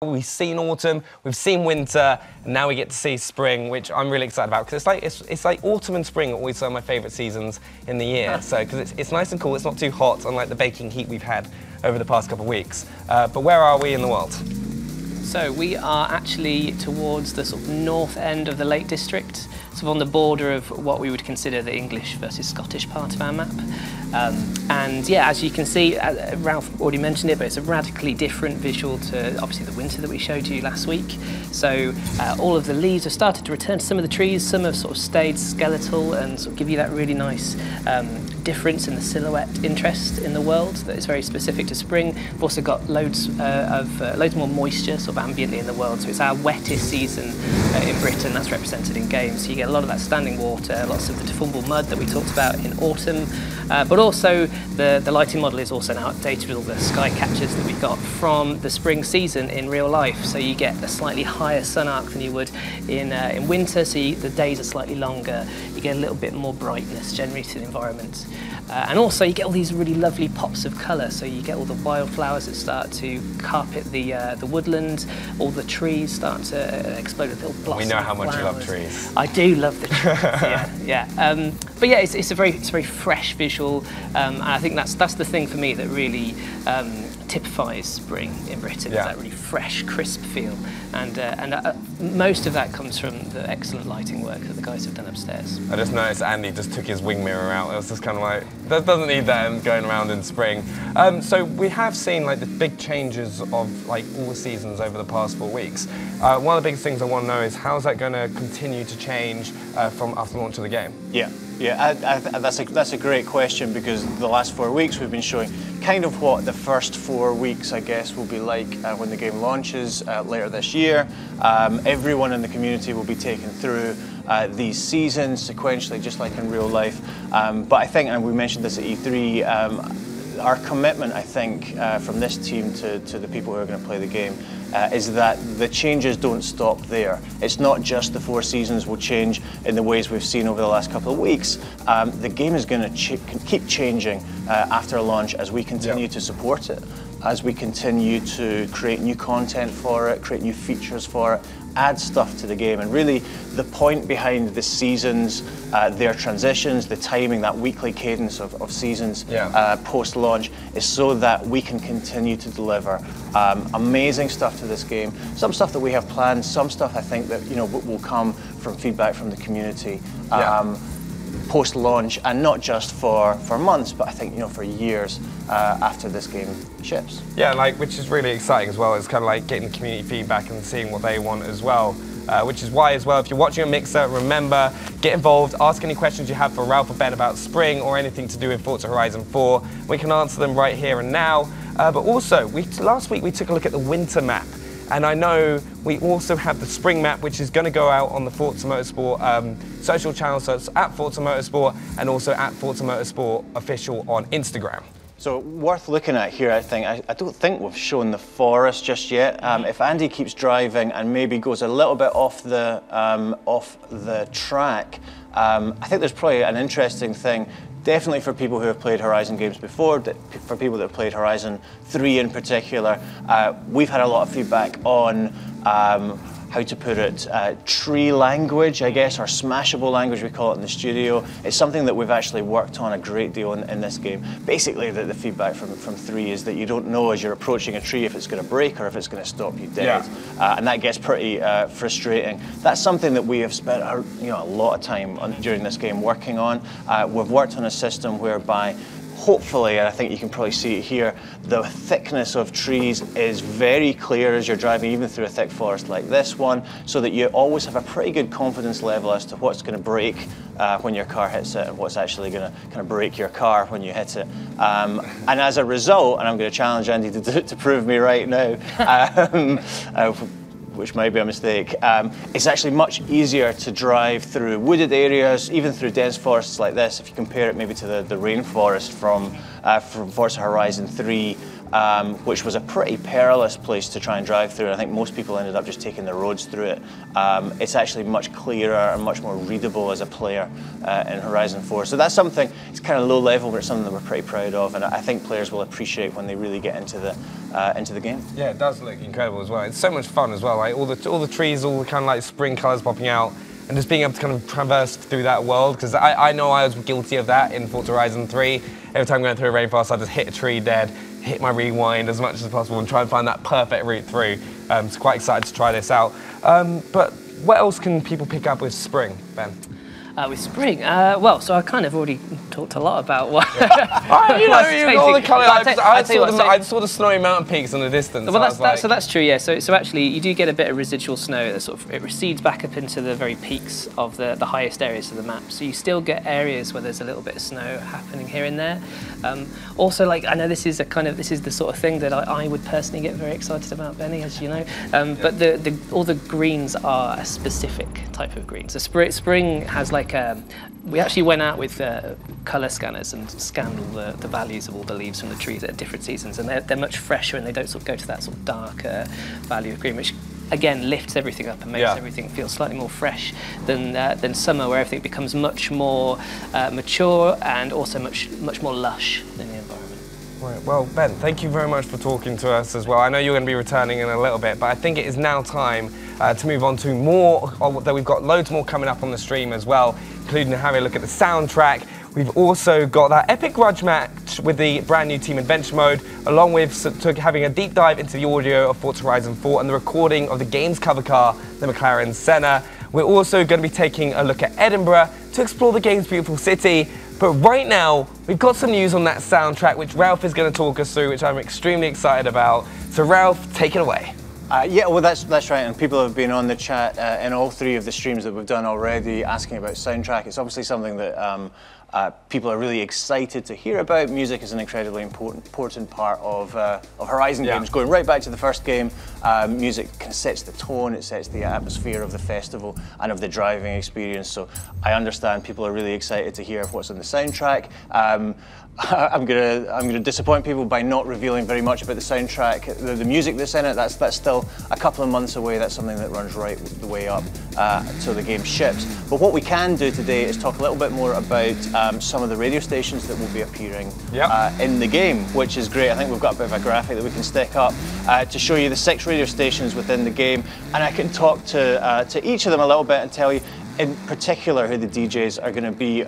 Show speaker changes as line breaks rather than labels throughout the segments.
We've seen autumn, we've seen winter, and now we get to see spring, which I'm really excited about because it's like autumn and spring are always some of my favourite seasons in the year. So because it's nice and cool, it's not too hot, unlike the baking heat we've had over the past couple of weeks. But where are we in the world?
So we are actually towards the sort of north end of the Lake District, sort of on the border of what we would consider the English versus Scottish part of our map. And yeah, as you can see, Ralph already mentioned it, but it's a radically different visual to obviously the winter that we showed you last week. So all of the leaves have started to return to some of the trees, some have sort of stayed skeletal and sort of give you that really nice difference in the silhouette interest in the world that is very specific to spring. We've also got loads more moisture sort of ambiently in the world, so it's our wettest season in Britain. That's represented in games. So you get a lot of that standing water, lots of the deformable mud that we talked about in autumn, but also the lighting model is also now updated with all the sky catchers that we got from the spring season in real life. So you get a slightly higher sun arc than you would in winter, so the days are slightly longer. You get a little bit more brightness generally to the environment. And also you get all these really lovely pops of colour, so you get all the wildflowers that start to carpet the woodland, all the trees start to explode with little blossoms.
We know how much you love trees.
I do love the trees, yeah. But yeah, it's a very fresh visual, and I think that's the thing for me that really typifies spring in Britain, is that really fresh, crisp feel. And most of that comes from the excellent lighting work that the guys have done upstairs.
I just noticed Andy just took his wing mirror out. It was just kind of like, that doesn't need that going around in spring. So we have seen like the big changes of like all the seasons over the past 4 weeks. One of the biggest things I want to know is how's that going to continue to change from after launch of the game?
Yeah, that's a great question, because the last 4 weeks we've been showing kind of what the first 4 weeks, I guess, will be like when the game launches later this year. Everyone in the community will be taken through these seasons sequentially, just like in real life. But I think, and we mentioned this at E3, our commitment, I think, from this team to the people who are going to play the game is that the changes don't stop there. It's not just the 4 seasons will change in the ways we've seen over the last couple of weeks. The game is going to keep changing after launch as we continue to support it, as we continue to create new content for it, create new features for it, add stuff to the game. And really the point behind the seasons, their transitions, the timing, that weekly cadence of seasons post-launch is so that we can continue to deliver amazing stuff to this game. Some stuff that we have planned, some stuff I think that will come from feedback from the community post-launch, and not just for months, but I think for years after this game ships. Yeah,
which is really exciting as well. It's kind of like getting the community feedback and seeing what they want as well. Which is why as well, if you're watching a Mixer, remember, get involved, ask any questions you have for Ralph or Ben about spring or anything to do with Forza Horizon 4. We can answer them right here and now. But also, last week we took a look at the winter map. And I know we also have the spring map, which is going to go out on the Forza Motorsport social channels. So it's at Forza Motorsport and also at Forza Motorsport Official on Instagram.
So worth looking at here, I think. I don't think we've shown the forest just yet. If Andy keeps driving and maybe goes a little bit off the track, I think there's probably an interesting thing. Definitely for people who have played Horizon games before, for people that have played Horizon 3 in particular, we've had a lot of feedback on how to put it, tree language, I guess, or smashable language we call it in the studio. It's something that we've actually worked on a great deal in this game. Basically, the feedback from 3 is that you don't know as you're approaching a tree if it's going to break or if it's going to stop you dead. And that gets pretty frustrating. That's something that we have spent a lot of time during this game working on. We've worked on a system whereby hopefully, and I think you can probably see it here, the thickness of trees is very clear as you're driving, even through a thick forest like this one, so that you always have a pretty good confidence level as to what's going to break when your car hits it and what's actually going to kind of break your car when you hit it. And as a result, and I'm going to challenge Andy to prove me right now, which might be a mistake, it's actually much easier to drive through wooded areas, even through dense forests like this, if you compare it maybe to the rainforest from Forza Horizon 3 which was a pretty perilous place to try and drive through. I think most people ended up just taking the roads through it. It's actually much clearer and much more readable as a player in Horizon 4. So that's something, it's kind of low level, but it's something that we're pretty proud of, and I think players will appreciate when they really get into the game.
Yeah, it does look incredible as well. It's so much fun as well, like all the trees, all the kind of like spring colours popping out, and just being able to kind of traverse through that world, because I know I was guilty of that in Forza Horizon 3. Every time going through a rainforest, I just hit a tree dead, hit my rewind as much as possible and try and find that perfect route through. So quite excited to try this out. But what else can people pick up with Spring, Ben?
With Spring, well, so I kind of already talked a lot about what.
You know, you got all the colour. I saw the snowy mountain peaks in the distance.
Well, that's true, yeah. So actually, you do get a bit of residual snow that sort of it recedes back up into the very peaks of the highest areas of the map. So you still get areas where there's a little bit of snow happening here and there. Also, like I know this is the sort of thing that I would personally get very excited about, Benny, as you know. But all the greens are a specific type of green. So Spring has like we actually went out with colour scanners and scanned all the values of all the leaves from the trees at different seasons, and they're much fresher and they don't sort of go to that sort of darker value of green, which again lifts everything up and makes everything feel slightly more fresh than summer, where everything becomes much more mature and also much more lush in the environment.
Right, well, Ben, thank you very much for talking to us as well. I know you're going to be returning in a little bit, but I think it is now time to move on to more. We've got loads more coming up on the stream as well, including having a look at the soundtrack. We've also got that epic grudge match with the brand new Team Adventure mode, along with having a deep dive into the audio of Forza Horizon 4 and the recording of the game's cover car, the Mclaren Center. We're also going to be taking a look at Edinburgh to explore the game's beautiful city. But right now, we've got some news on that soundtrack, which Ralph is going to talk us through, which I'm extremely excited about. So Ralph, take it away.
Yeah, well, that's right, and people have been on the chat in all three of the streams that we've done already asking about soundtrack. It's obviously something that people are really excited to hear about. Music is an incredibly important part of Horizon games. Going right back to the first game, music kind of sets the tone, it sets the atmosphere of the festival and of the driving experience. So I understand people are really excited to hear what's on the soundtrack. I'm gonna disappoint people by not revealing very much about the soundtrack. The music that's in it, that's still a couple of months away. That's something that runs right the way up till the game ships. But what we can do today is talk a little bit more about some of the radio stations that will be appearing in the game, which is great. I think we've got a bit of a graphic that we can stick up to show you the 6 radio stations within the game, and I can talk to each of them a little bit and tell you in particular who the DJs are going to be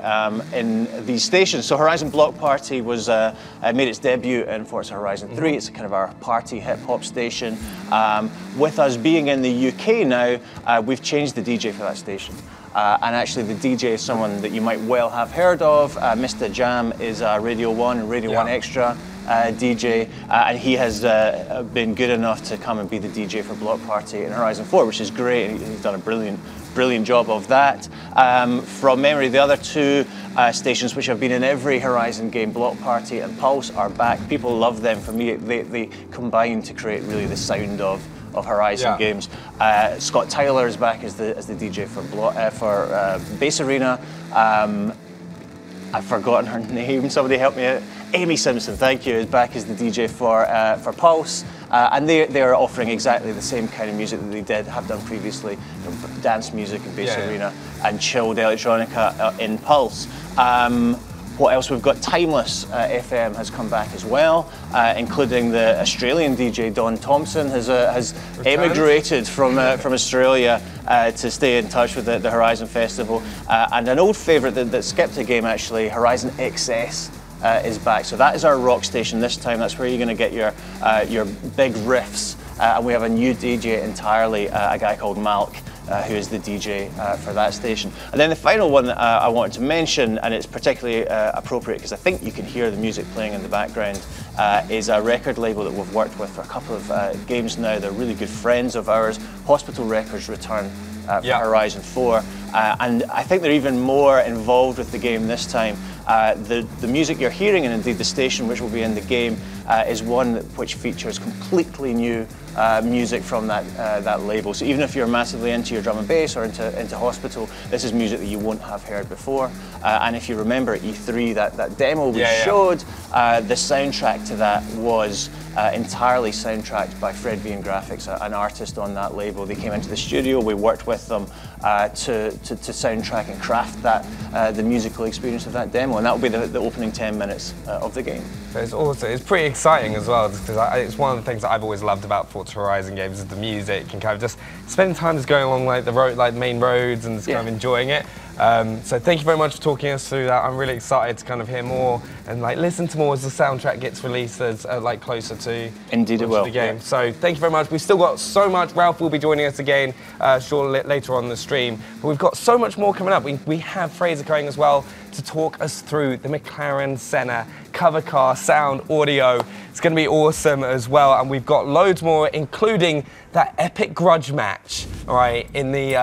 in these stations. So Horizon Block Party was made its debut in Forza Horizon 3. It's kind of our party hip-hop station. With us being in the UK now, we've changed the DJ for that station. And actually the DJ is someone that you might well have heard of. Mr. Jam is Radio 1 and Radio 1 Extra DJ, and he has been good enough to come and be the DJ for Block Party in Horizon 4, which is great. He's done a brilliant job of that. From memory, the other 2 stations which have been in every Horizon game, Block Party and Pulse, are back. People love them. For me, they combine to create really the sound of Horizon games. Scott Tyler is back as the DJ for Bass Arena. I've forgotten her name. Somebody help me out. Amy Simpson, thank you, is back as the DJ for Pulse. And they are offering exactly the same kind of music that they have done previously, dance music in Bass Arena and chilled electronica in Pulse. What else? We've got Timeless FM has come back as well, including the Australian DJ Don Thompson has emigrated from Australia to stay in touch with the Horizon Festival. And an old favourite that skipped a game actually, Horizon XS. Is back. So that is our rock station this time. That's where you're going to get your big riffs. And we have a new DJ entirely, a guy called Malk, who is the DJ for that station. And then the final one that I wanted to mention, and it's particularly appropriate because I think you can hear the music playing in the background, is a record label that we've worked with for a couple of games now. They're really good friends of ours. Hospital Records return for Horizon 4. And I think they're even more involved with the game this time. The music you're hearing, and indeed the station which will be in the game, is one which features completely new music from that label. So even if you're massively into your drum and bass or into Hospital, this is music that you won't have heard before. And if you remember at E3, that demo we showed, the soundtrack to that was entirely soundtracked by Fred V and Graphics, an artist on that label. They came into the studio, we worked with them to soundtrack and craft the musical experience of that demo, and that will be the opening 10 minutes of the game.
So it's pretty exciting as well, because it's one of the things that I've always loved about Forza Horizon games is the music and kind of just spending time just going along like the road, like main roads, and just kind of enjoying it. So thank you very much for talking us through that. I'm really excited to kind of hear more and like listen to more as the soundtrack gets released as like closer to the game. So thank you very much. We've still got so much. Ralph will be joining us again shortly later on the stream, but we've got so much more coming up. We have Fraser coming as well to talk us through the Mclaren Center cover car, sound, audio. It's going to be awesome as well, and we've got loads more, including that epic grudge match, all right, in the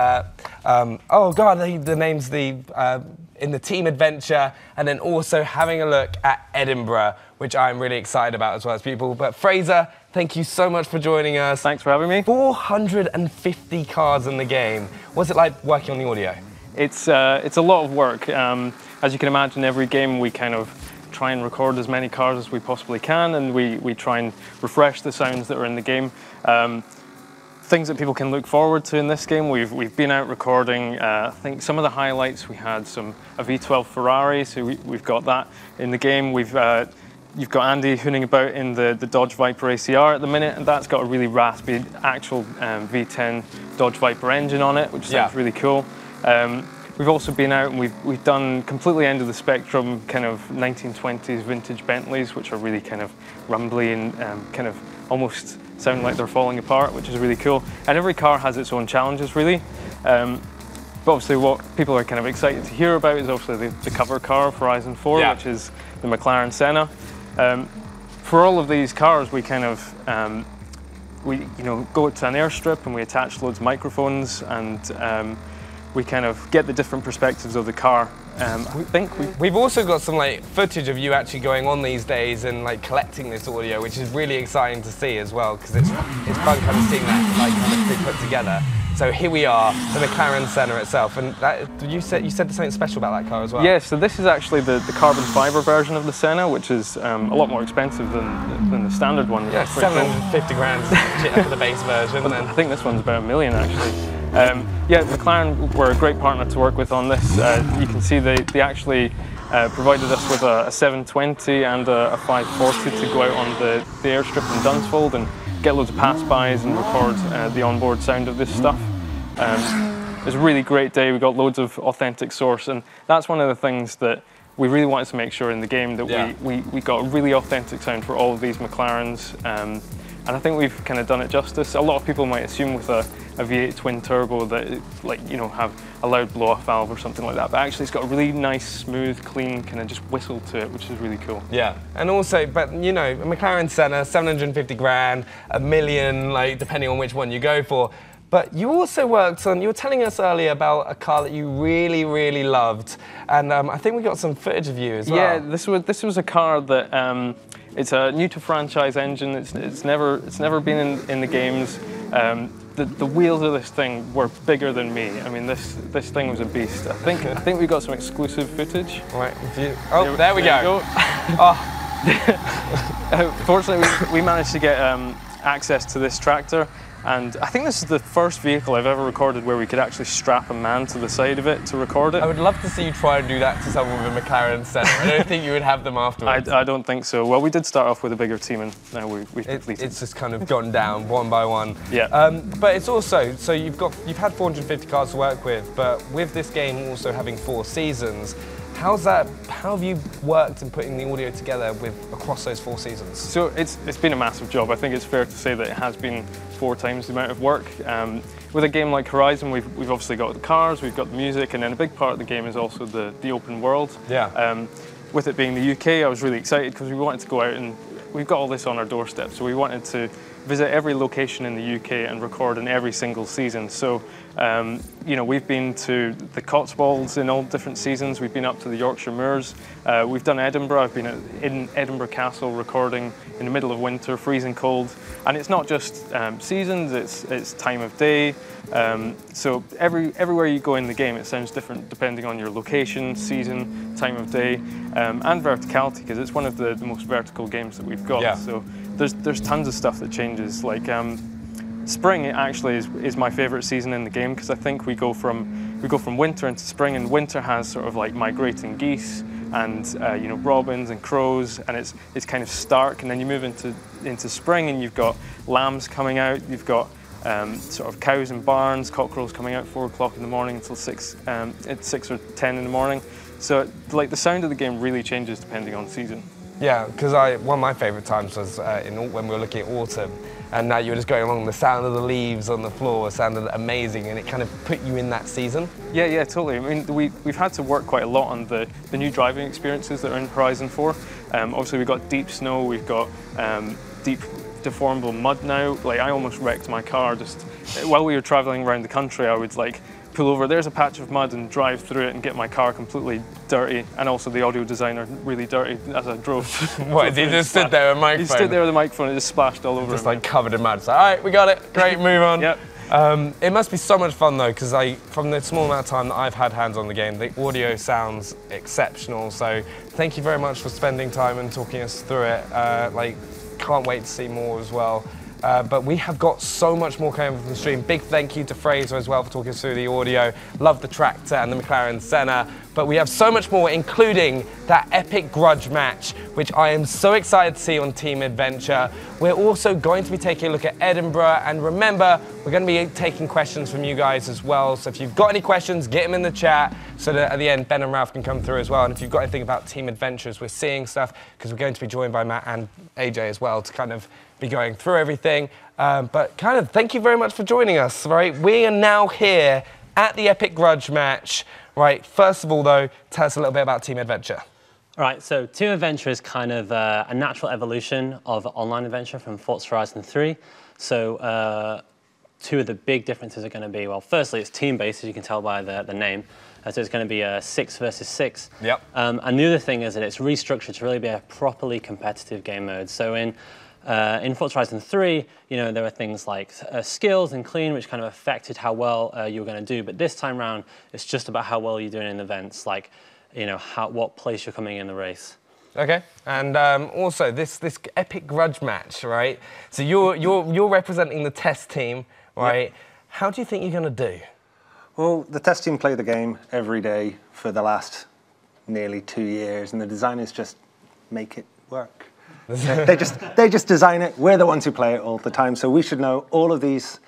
oh god, the name's in the team adventure, and then also having a look at Edinburgh, which I'm really excited about as well as people. But Fraser, thank you so much for joining us.
Thanks for having me.
450 cars in the game. What's it like working on the audio?
It's a lot of work. As you can imagine, every game we kind of try and record as many cars as we possibly can, and we try and refresh the sounds that are in the game. Things that people can look forward to in this game, we've been out recording, I think some of the highlights, we had a V12 Ferrari, so we've got that in the game. You've got Andy hooning about in the Dodge Viper ACR at the minute, and that's got a really raspy actual V10 Dodge Viper engine on it, which sounds really cool. We've also been out and we've done completely end of the spectrum kind of 1920s vintage Bentleys, which are really kind of rumbly and kind of almost sound like they're falling apart, which is really cool. And every car has its own challenges, really. But obviously what people are kind of excited to hear about is obviously the cover car of Horizon 4, which is the McLaren Center. For all of these cars, we kind of we go to an airstrip and we attach loads of microphones, and we kind of get the different perspectives of the car. We've
also got some like footage of you actually going on these days and like collecting this audio, which is really exciting to see as well, because it's fun kind of seeing that like kind of be put together. So here we are, the McLaren Center itself, and you said there's something special about that car as well.
Yeah, so this is actually the carbon fiber version of the Senna, which is a lot more expensive than the standard one.
Yeah, 750 grand for the base version.
But I think this one's about $1 million actually. Yeah, McLaren were a great partner to work with on this. You can see they actually provided us with a 720 and a 540 to go out on the airstrip in Dunsfold and get loads of pass-bys and record the onboard sound of this stuff. It was a really great day. We got loads of authentic source, and that's one of the things that we really wanted to make sure in the game, that we got a really authentic sound for all of these McLarens. And I think we've kind of done it justice. A lot of people might assume with a V8 twin turbo that it, have a loud blow-off valve or something like that, but actually it's got a really nice, smooth, clean kind of just whistle to it, which is really cool.
Yeah, and also, but a McLaren Senna, 750 grand, $1 million, like depending on which one you go for. But you also worked on, you were telling us earlier about a car that you really, really loved, and I think we got some footage of you as well.
Yeah, this was a car that it's a new to franchise engine. It's never been in the games. The wheels of this thing were bigger than me. I mean, this thing was a beast. I think we got some exclusive footage.
Right. There we go.
Fortunately, we managed to get access to this tractor. And I think this is the first vehicle I've ever recorded where we could actually strap a man to the side of it to record it.
I would love to see you try and do that to someone with a McLaren Center. I don't think you would have them afterwards.
I don't think so. Well, we did start off with a bigger team, and now we've completed.
It's just kind of gone down one by one.
Yeah.
But it's also, so you've had 450 cars to work with, but with this game also having 4 seasons, how have you worked in putting the audio together across those 4 seasons?
So it's been a massive job. I think it's fair to say that it has been 4 times the amount of work. With a game like Horizon, we've obviously got the cars, we've got the music, and then a big part of the game is also the open world.
Yeah.
With it being the UK, I was really excited because we wanted to go out and we've got all this on our doorstep. So we wanted to visit every location in the UK and record in every single season. So, you know, we've been to the Cotswolds in all different seasons. We've been up to the Yorkshire Moors. We've done Edinburgh. I've been in Edinburgh Castle recording in the middle of winter, freezing cold. And it's not just seasons, it's time of day. So everywhere you go in the game, it sounds different depending on your location, season, time of day, and verticality, because it's one of the most vertical games that we've got.
Yeah.
So there's tons of stuff that changes. Like spring actually is my favorite season in the game, because I think we go from winter into spring, and winter has sort of like migrating geese and you know, robins and crows, and it's kind of stark. And then you move into spring, and you've got lambs coming out. You've got sort of cows in barns, cockerels coming out 4 o'clock in the morning until 6 or 10 in the morning. So like the sound of the game really changes depending on season.
Yeah, because one of my favourite times was when we were looking at autumn, and now you were just going along, the sound of the leaves on the floor sounded amazing, and it kind of put you in that season. Yeah,
totally. I mean, we've had to work quite a lot on the new driving experiences that are in Horizon 4. Obviously, we've got deep snow, we've got deep deformable mud now. Like, I almost wrecked my car just while we were traveling around the country. I would like pull over, there's a patch of mud, and drive through it and get my car completely dirty, and also the audio designer really dirty as I drove.
What, did he just sit there with a microphone?
He stood there with a microphone and it just splashed all over
just
him.
Like covered in mud. It's like, all right, we got it, great, move on.
Yep.
It must be so much fun though, because from the small amount of time that I've had hands on the game, the audio sounds exceptional. So thank you very much for spending time and talking us through it. Like, can't wait to see more as well. But we have got so much more coming from the stream. Big thank you to Fraser as well for talking us through the audio. Love the tractor and the Mclaren Center. But we have so much more, including that epic grudge match, which I am so excited to see on Team Adventure. We're also going to be taking a look at Edinburgh. And remember, we're going to be taking questions from you guys as well. So if you've got any questions, get them in the chat so that at the end, Ben and Ralph can come through as well. And if you've got anything about Team Adventures, we're seeing stuff, because we're going to be joined by Matt and AJ as well to kind of be going through everything. But kind of thank you very much for joining us, right? We are now here at the epic grudge match, right? First of all, though, tell us a little bit about Team Adventure.
All right, so Team Adventure is kind of a natural evolution of online adventure from Forza Horizon 3. So two of the big differences are going to be, well, firstly, it's team-based, as you can tell by the name. So it's going to be a 6 versus 6.
Yep.
And the other thing is that it's restructured to really be a properly competitive game mode. So in Forza Horizon 3, you know, there were things like skills and clean, which kind of affected how well you were going to do. But this time round, it's just about how well you're doing in events, like, you know, what place you're coming in the race.
Okay, and also this epic grudge match, right? So you're representing the test team, right? Yep. How do you think you're going to do?
Well, the test team play the game every day for the last nearly 2 years, and the designers just make it work. they just design it. We're the ones who play it all the time, so we should know all of these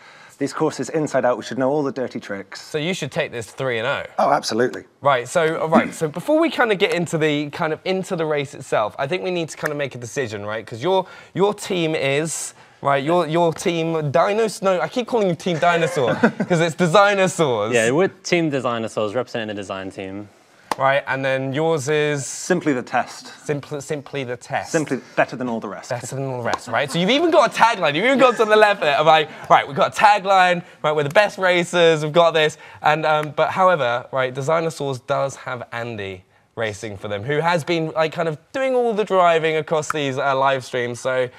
courses inside out. We should know all the dirty tricks. So
you should take this 3-0.
Oh, absolutely.
Right. So before we kind of get into the race itself, I think we need to kind of make a decision, right? Because your team is. Right, your team Dinosaurs. No, I keep calling you Team Dinosaur because it's Designsaurs.
Yeah, we're Team Designsaurs, representing the design team.
Right, and then yours is
Simply the Test.
Simply the Test.
Simply better than all the rest.
Better than all the rest, right? So you've even got a tagline. You've even got to the left of it. I'm like, right, we've got a tagline. Right, we're the best racers. We've got this. And but however, right, Designsaurs does have Andy racing for them, who has been like kind of doing all the driving across these live streams. So.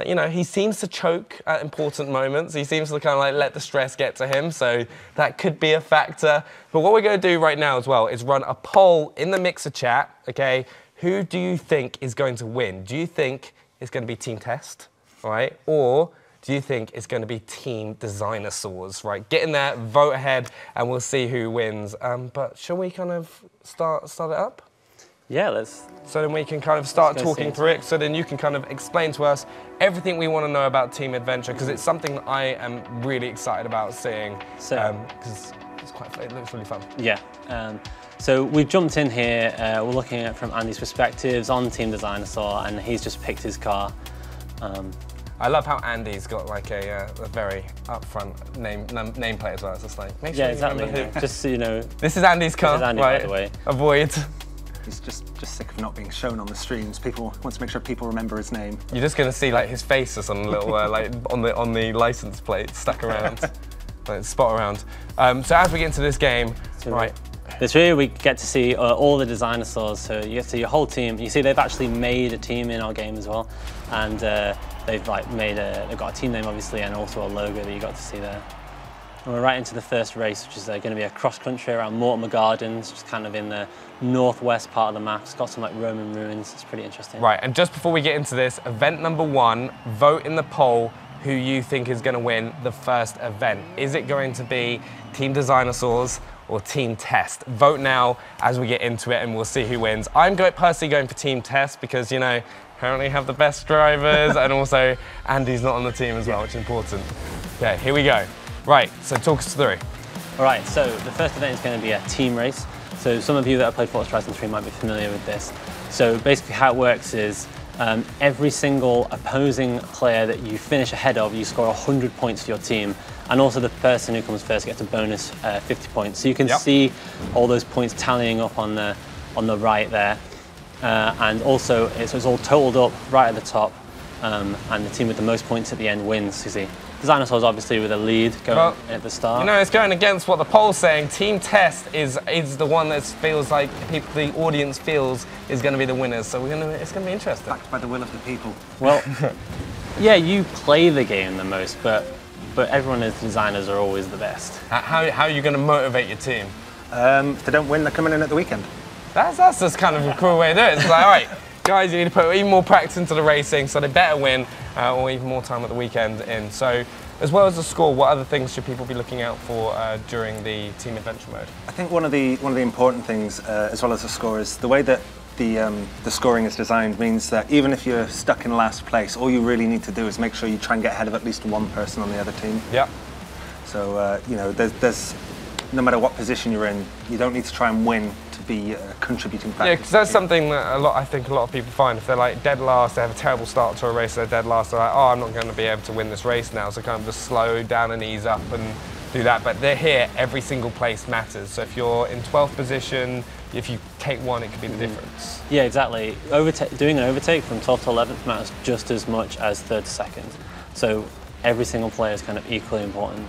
You know, he seems to choke at important moments. He seems to kind of like let the stress get to him, so that could be a factor. But what we're going to do right now as well is run a poll in the Mixer chat, okay? Who do you think is going to win? Do you think it's going to be Team Test, right? Or do you think it's going to be Team Designsaurs, right? Get in there, vote ahead, and we'll see who wins. But shall we kind of start it up?
Yeah, let's...
So then we can kind of start talking through it, so then you can kind of explain to us everything we want to know about Team Adventure, because it's something that I am really excited about seeing, because it looks really fun.
Yeah, so we've jumped in here, we're looking at it from Andy's perspectives on Team Designsaur, and he's just picked his car.
I love how Andy's got like a very upfront nameplate as well. It's just like, make sure
you remember who. Just so you know.
This is Andy's car,
this is Andy,
right?
By the way.
Avoid.
He's just sick of not being shown on the streams. People wants to make sure people remember his name.
You're just going to see like his face or some little like on the license plate stuck around, like spot around. So as we get into this game, right.
This really we get to see all the dinosaurs. So you get to see your whole team. You see they've actually made a team in our game as well, and they've like they've got a team name obviously, and also a logo that you got to see there. And we're right into the first race, which is going to be a cross country around Mortimer Gardens, just kind of in the northwest part of the map. It's got some like Roman ruins. It's pretty interesting.
Right, and just before we get into this, event number 1, vote in the poll who you think is going to win the first event. Is it going to be Team Dinosaurs or Team Test? Vote now as we get into it and we'll see who wins. I'm personally going for Team Test because, you know, apparently have the best drivers and also Andy's not on the team as well, which is important. Okay, here we go. Right, so talk us through.
All right, so the first event is going to be a team race. So some of you that have played Forza Horizon 3 might be familiar with this. So basically how it works is every single opposing player that you finish ahead of, you score 100 points for your team. And also the person who comes first gets a bonus 50 points. So you can see all those points tallying up on the right there. And also it's all totaled up right at the top. And the team with the most points at the end wins, you see. The Dinosaurs obviously with a lead going at the start.
You know, it's going against what the poll's saying. Team Test is the one that feels like the audience feels is going to be the winners. So it's going to be interesting.
Backed by the will of the people.
Well, yeah, you play the game the most, but everyone as designers are always the best.
How are you going to motivate your team?
If they don't win, they're coming in at the weekend.
That's just kind of a cool way to do it. It's like, all right, guys, you need to put even more practice into the racing, so they better win, or even more time at the weekend in. So, as well as the score, what other things should people be looking out for during the team adventure mode?
I think one of the important things, as well as the score, is the way that the scoring is designed means that even if you're stuck in last place, all you really need to do is make sure you try and get ahead of at least one person on the other team.
Yeah.
So you know, there's no matter what position you're in, you don't need to try and win to be a contributing factor.
Yeah, because that's something that I think a lot of people find. If they're like dead last, they have a terrible start to a race, they're dead last, they're like, oh, I'm not going to be able to win this race now, so kind of just slow down and ease up and do that. But they're here, every single place matters. So if you're in 12th position, if you take one, it could be the difference.
Yeah, exactly. Doing an overtake from 12th to 11th matters just as much as 3rd to 2nd. So every single player is kind of equally important.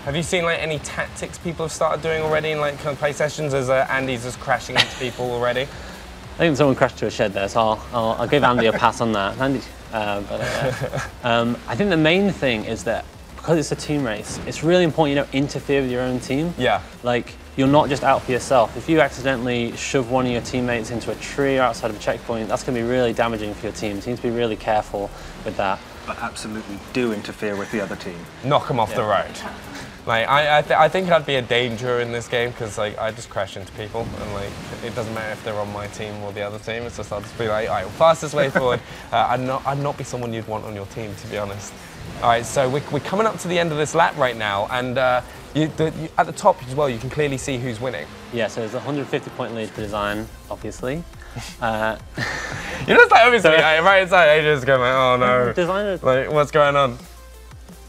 Have you seen like any tactics people have started doing already in like kind of play sessions as Andy's just crashing into people already?
I think someone crashed to a shed there, so I'll give Andy a pass on that. Andy, I think the main thing is that because it's a team race, it's really important you don't interfere with your own team.
Yeah.
Like, you're not just out for yourself. If you accidentally shove one of your teammates into a tree or outside of a checkpoint, that's going to be really damaging for your team. So you need to be really careful with that.
But absolutely do interfere with the other team.
Knock them off the road. Like I think I'd be a danger in this game because like I just crash into people and like it doesn't matter if they're on my team or the other team. It's just I'll just be like, all right, fastest way forward. I'd not be someone you'd want on your team, to be honest. All right, so we're coming up to the end of this lap right now, and at the top as well, you can clearly see who's winning.
Yeah, so there's a 150-point lead for design, obviously.
You're just like obviously right inside ages going like, oh no,
designers.
Like what's going on?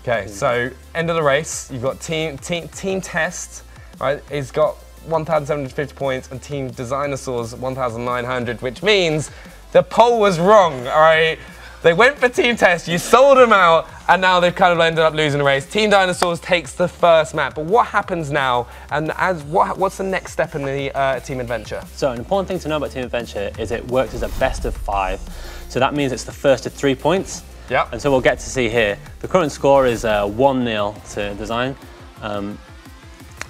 Okay, so end of the race, you've got Team Test, right? It's got 1,750 points, and Team Dinosaurs 1,900, which means the poll was wrong, all right? They went for Team Test, you sold them out, and now they've kind of ended up losing the race. Team Dinosaurs takes the first map, but what happens now, and what's the next step in the team adventure?
So an important thing to know about Team Adventure is it works as a best of 5. So that means it's the first of 3 points.
Yeah.
And so we'll get to see here. The current score is 1-0 to design. And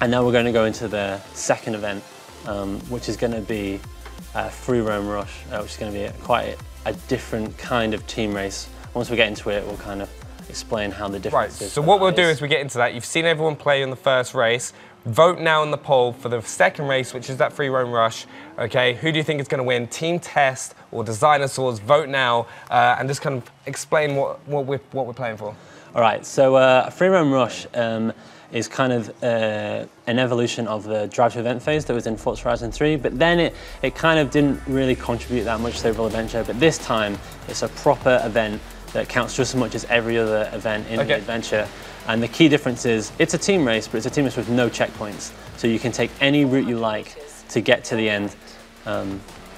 now we're going to go into the second event, which is going to be Free Roam Rush, which is going to be quite a different kind of team race. Once we get into it, we'll kind of explain how the difference is.
Right, so what we'll do is we get into that. You've seen everyone play in the first race. Vote now in the poll for the second race, which is that Free Roam Rush. Okay, who do you think is going to win? Team Test or Dinosaurs? Vote now, and just kind of explain what we're playing for.
All right, so Free Roam Rush is kind of an evolution of the Drive to Event phase that was in Forza Horizon 3, but then it kind of didn't really contribute that much to overall adventure, but this time it's a proper event that counts just as much as every other event in the adventure. And the key difference is it's a team race, but it's a team race with no checkpoints. So you can take any route you like to get to the end.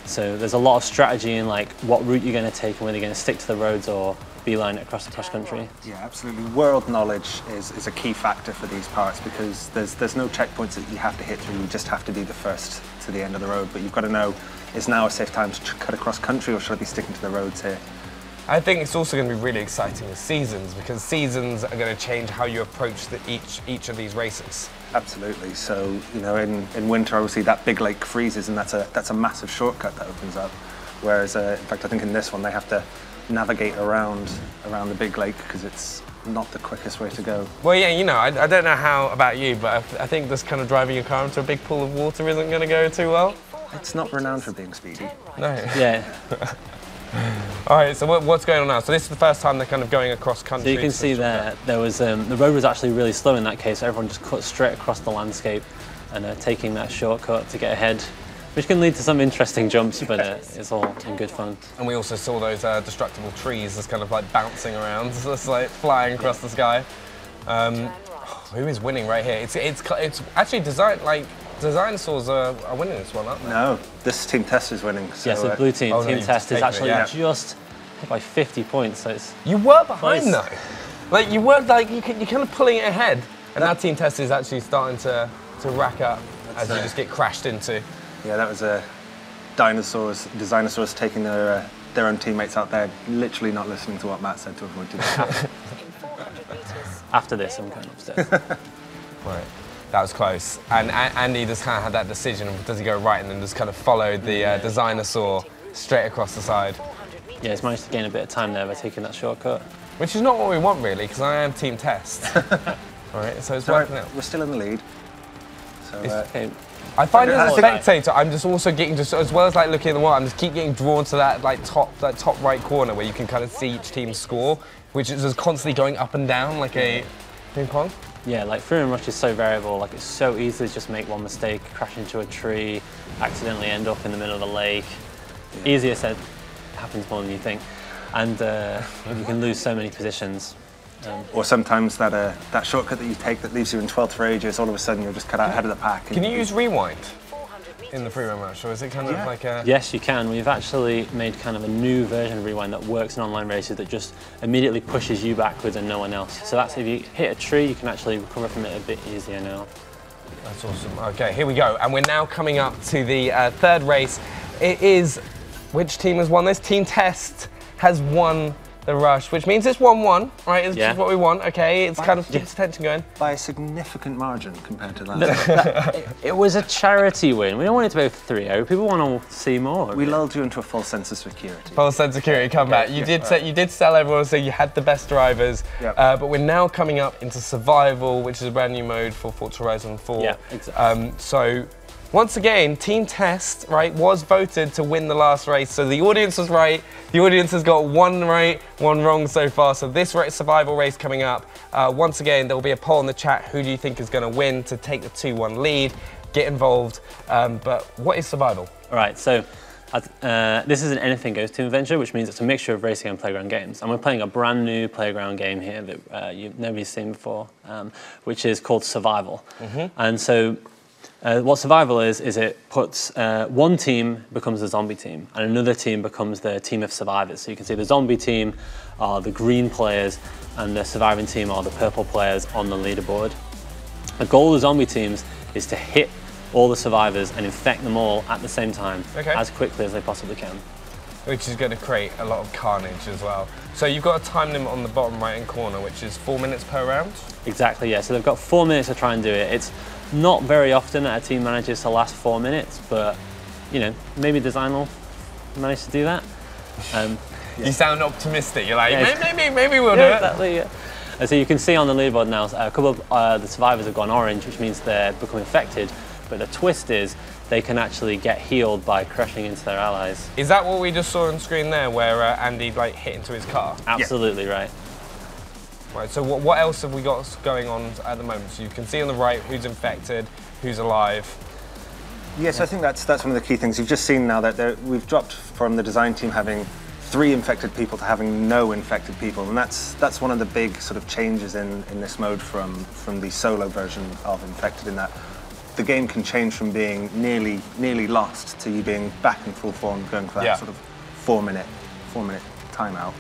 So there's a lot of strategy in like what route you're going to take and whether you're going to stick to the roads or beeline it across the cross country.
Yeah, absolutely. World knowledge is a key factor for these parts because there's no checkpoints that you have to hit through. You just have to be the first to the end of the road. But you've got to know, is now a safe time to cut across country or should I be sticking to the roads here?
I think it's also going to be really exciting with seasons because seasons are going to change how you approach each of these races.
Absolutely. So, you know, in winter, obviously that big lake freezes and that's a massive shortcut that opens up. Whereas, in fact, I think in this one they have to navigate around the big lake because it's not the quickest way to go.
Well, yeah, you know, I don't know how about you, but I think this kind of driving your car into a big pool of water isn't going to go too well.
It's not renowned for being speedy.
No.
Yeah.
All right, so what's going on now? So this is the first time they're kind of going across country.
So you can see there was the road was actually really slow in that case. So everyone just cut straight across the landscape and taking that shortcut to get ahead, which can lead to some interesting jumps, but it's all in good fun. And
we also saw those destructible trees just kind of like bouncing around, just like flying across the sky. Who is winning right here? It's actually Dinosaurs are winning this one, aren't they?
No, this Team Test is winning. So,
yes, the blue team, Team Test is actually
just
hit by 50 points. So it's
you were behind though. Like you were like you're kind of pulling it ahead, and now Team Test is actually starting to rack up as you just get crashed into.
Yeah, that was Dinosaurs taking their own teammates out there, literally not listening to what Matt said to avoid doing that.
After this, I'm going upstairs.
Right. That was close. And Andy just kind of had that decision of does he go right and then just kind of followed the Dinosaur straight across the side.
Yeah, he's managed to gain a bit of time there by taking that shortcut.
Which is not what we want really, because I am Team Test. All right, so it's working out.
We're still in the lead. So,
okay.
I find as a spectator, I'm just also getting as well as like looking at the wall, I'm just keep getting drawn to that top right corner where you can kind of see each team's score, which is just constantly going up and down like a ping pong.
Yeah, like Free and Rush is so variable, like it's so easy to just make one mistake, crash into a tree, accidentally end up in the middle of a lake. Yeah. Easier said, happens more than you think. And you can lose so many positions.
Or sometimes that shortcut that you take that leaves you in 12th for ages, all of a sudden you're just cut out ahead of the pack.
Can you use rewind in the Free Roam Rush, or is it kind of like a...
Yes, you can. We've actually made kind of a new version of rewind that works in online races that just immediately pushes you backwards and no one else. So that's if you hit a tree, you can actually recover from it a bit easier now.
That's awesome. Okay, here we go. And we're now coming up to the third race. It is, which team has won this? Team Test has won the rush, which means it's 1-1, right? It's just what we want, okay? It's kind of keeps tension going.
By a significant margin compared to that.
It was a charity win. We don't want it to be 3-0. People want to see more.
We lulled you into a false sense of security.
False sense of security, come back. You did sell everyone, so you had the best drivers. Yep. But we're now coming up into Survival, which is a brand new mode for Forza Horizon 4.
Yeah, exactly.
So, once again, Team Test, right, was voted to win the last race. So the audience was right. The audience has got one right, one wrong so far. So this survival race coming up, once again, there will be a poll in the chat. Who do you think is going to win to take the 2-1 lead? Get involved. But what is survival?
All right, so this is an anything goes to adventure, which means it's a mixture of racing and playground games. And we're playing a brand new playground game here that nobody's seen before, which is called Survival. And so what Survival is it puts one team becomes the zombie team and another team becomes the team of survivors. So you can see the zombie team are the green players and the surviving team are the purple players on the leaderboard. The goal of the zombie teams is to hit all the survivors and infect them all at the same time as quickly as they possibly can.
Which is going to create a lot of carnage as well. So you've got a time limit on the bottom right-hand corner, which is 4 minutes per round?
Exactly, yeah. So they've got 4 minutes to try and do it. It's not very often that a team manages to last 4 minutes, but, you know, maybe design will manage to do that.
You sound optimistic. You're like, maybe we'll do it.
Exactly, yeah. And so you can see on the leaderboard now, a couple of the survivors have gone orange, which means they're become infected. But the twist is they can actually get healed by crashing into their allies.
Is that what we just saw on screen there, where Andy hit into his car?
Absolutely right.
Right, so what else have we got going on at the moment? So you can see on the right who's infected, who's alive.
Yes, I think that's one of the key things. You've just seen now that we've dropped from the design team having 3 infected people to having no infected people, and that's one of the big sort of changes in this mode from the solo version of Infected, in that the game can change from being nearly lost to you being back in full form, going for that sort of 4 minute timeout.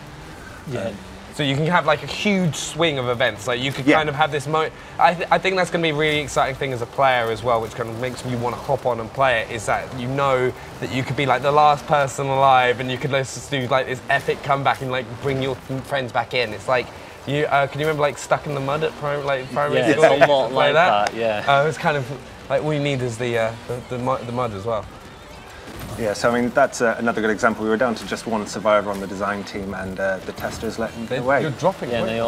Yeah.
So you can have like a huge swing of events. Like you could kind of have this moment. I think that's going to be a really exciting thing as a player as well, which kind of makes you want to hop on and play it. Is that you know that you could be like the last person alive, and you could just do like this epic comeback and like bring your friends back in. It's like you can you remember like Stuck in the Mud at primary school?
Yeah, it's a lot like that. Yeah.
It's kind of like all you need is the mud as well.
Yeah, so I mean that's another good example. We were down to just one survivor on the design team, and the testers let him get away.
You're dropping.
Yeah, they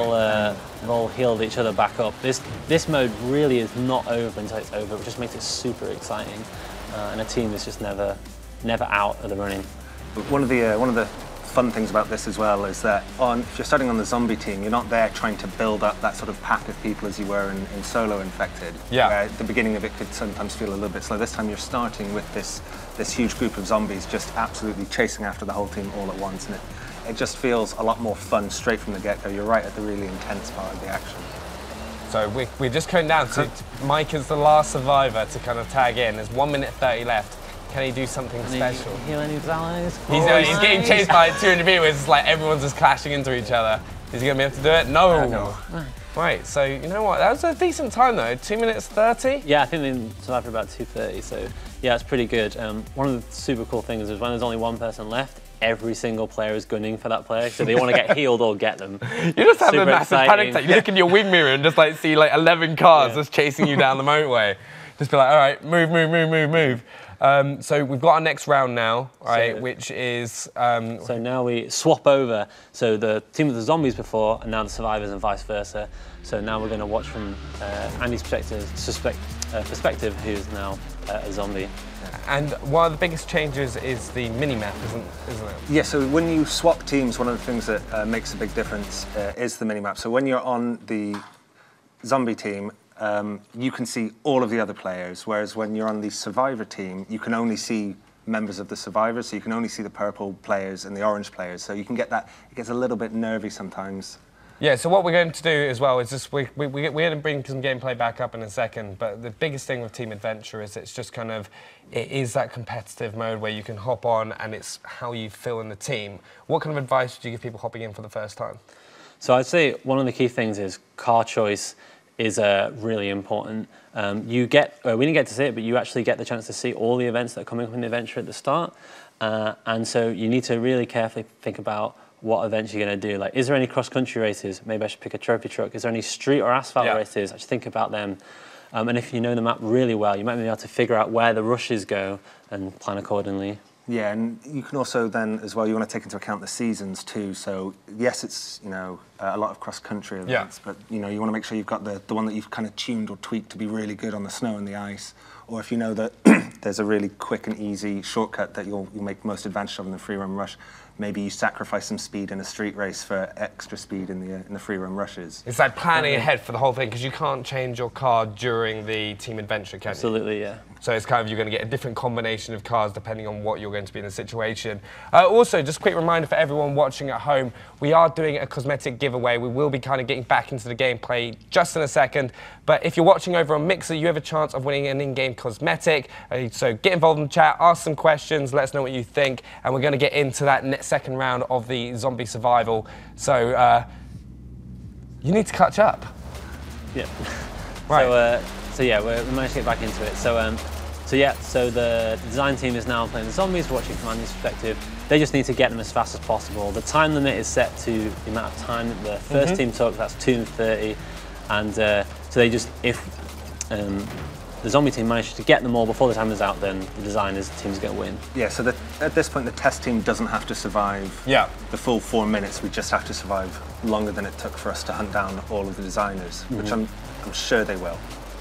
all healed each other back up. This mode really is not over until it's over, which just makes it super exciting. And a team is just never out of the running.
One of the fun things about this as well is that if you're starting on the zombie team, you're not there trying to build up that sort of pack of people as you were in solo Infected.
Yeah.
Where at the beginning of it could sometimes feel a little bit slow. This time you're starting with this huge group of zombies just absolutely chasing after the whole team all at once, and it just feels a lot more fun straight from the get-go. You're right at the really intense part of the action.
So we're just coming down to Mike is the last survivor to kind of tag in. There's 1 minute 30 left. Can he do something special?
Heal any of his allies?
He's getting chased by 200 people. It's like everyone's just clashing into each other. Is he going to be able to do it? No. Right, so you know what? That was a decent time though. 2 minutes 30?
Yeah, I think they survived for about 2:30, so yeah, it's pretty good. One of the super cool things is when there's only one person left, every single player is gunning for that player, so they want to get healed or get them.
You just have a massive
exciting.
panic attack. You look in your wing mirror and just like see like 11 cars just chasing you down the motorway. Just be like, all right, move. So we've got our next round now, right, which is...
So now we swap over. So the team with the zombies before, and now the survivors and vice versa. So now we're going to watch from Andy's perspective, who's now a zombie.
And one of the biggest changes is the mini-map, isn't it?
Yeah, so when you swap teams, one of the things that makes a big difference is the mini-map. So when you're on the zombie team, you can see all of the other players, whereas when you're on the survivor team, you can only see members of the survivors, so you can only see the purple players and the orange players. So you can get that, it gets a little bit nervy sometimes.
Yeah, so what we're going to do as well is just, we're going to bring some gameplay back up in a second, but the biggest thing with Team Adventure is it's just kind of, it is that competitive mode where you can hop on and it's how you feel in the team. What kind of advice would you give people hopping in for the first time?
So I'd say one of the key things is car choice is really important. We didn't get to see it, but you actually get the chance to see all the events that are coming up in the adventure at the start. And so you need to really carefully think about what events you're going to do. Like, is there any cross-country races? Maybe I should pick a trophy truck. Is there any street or asphalt races? I should think about them. And if you know the map really well, you might be able to figure out where the rushes go and plan accordingly.
Yeah, and you can also then, as well, you want to take into account the seasons too. So yes, it's, you know, a lot of cross-country events, but you know, you want to make sure you've got the one that you've kind of tuned or tweaked to be really good on the snow and the ice. Or if you know that there's a really quick and easy shortcut that you'll make most advantage of in the free run rush, maybe you sacrifice some speed in a street race for extra speed in the free run rushes.
It's like planning ahead for the whole thing, because you can't change your car during the team adventure, can you?
Absolutely, yeah.
So it's kind of, you're going to get a different combination of cars depending on what you're going to be in the situation. Also, just a quick reminder for everyone watching at home, we are doing a cosmetic giveaway. We will be kind of getting back into the gameplay just in a second. But if you're watching over on Mixer, you have a chance of winning an in-game cosmetic. So get involved in the chat, ask some questions, let us know what you think. And we're going to get into that second round of the zombie survival. So you need to catch up.
Yeah.
Right.
So yeah, we managed to get back into it. So the design team is now playing the zombies, watching from Andy's perspective. They just need to get them as fast as possible. The time limit is set to the amount of time that the first team took, that's 2:30. And so they just, if the zombie team manages to get them all before the time is out, then the designers team's going to win.
Yeah, so at this point the test team doesn't have to survive the full 4 minutes. We just have to survive longer than it took for us to hunt down all of the designers, which I'm sure they will.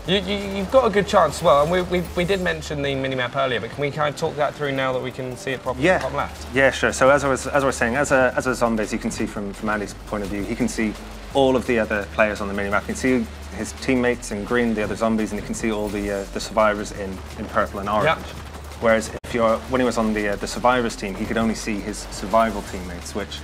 You've got a good chance as well, and we did mention the mini-map earlier, but can we kind of talk that through now that we can see it properly from the top left?
Yeah, sure. So as I was saying, as a zombie, as you can see from Andy's point of view, he can see all of the other players on the mini-map. You can see his teammates in green, the other zombies, and you can see all the survivors in purple and orange. Yep. Whereas when he was on the survivors team, he could only see his survival teammates, which